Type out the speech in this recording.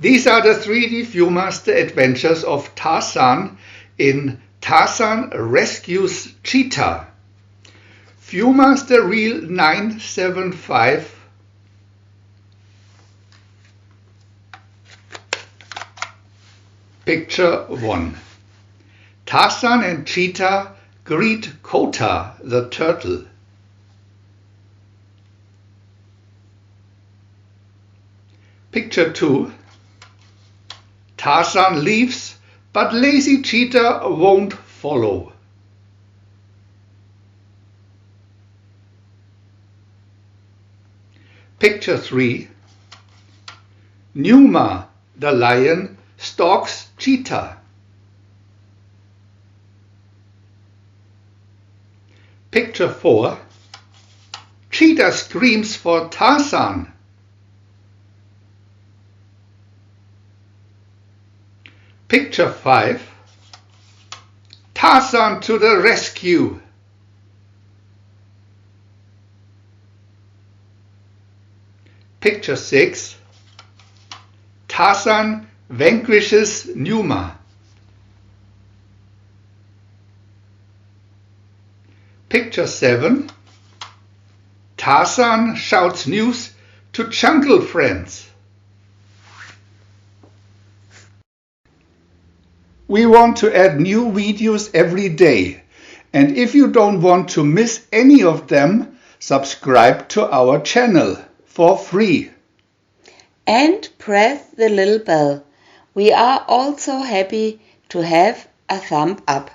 These are the 3D VIEW-MASTER Adventures of Tarzan in Tarzan Rescues Cheta. VIEW-MASTER Reel 975. Picture 1. Tarzan and Cheta greet Cheta the turtle. Picture 2. Tarzan leaves, but lazy Cheta won't follow. Picture 3. Numa, the lion, stalks Cheta. Picture 4. Cheta screams for Tarzan. Picture 5. Tarzan to the rescue. Picture 6. Tarzan vanquishes Numa. Picture 7. Tarzan shouts news to jungle friends. We want to add new videos every day, and if you don't want to miss any of them, subscribe to our channel for free. And press the little bell. We are also happy to have a thumb up.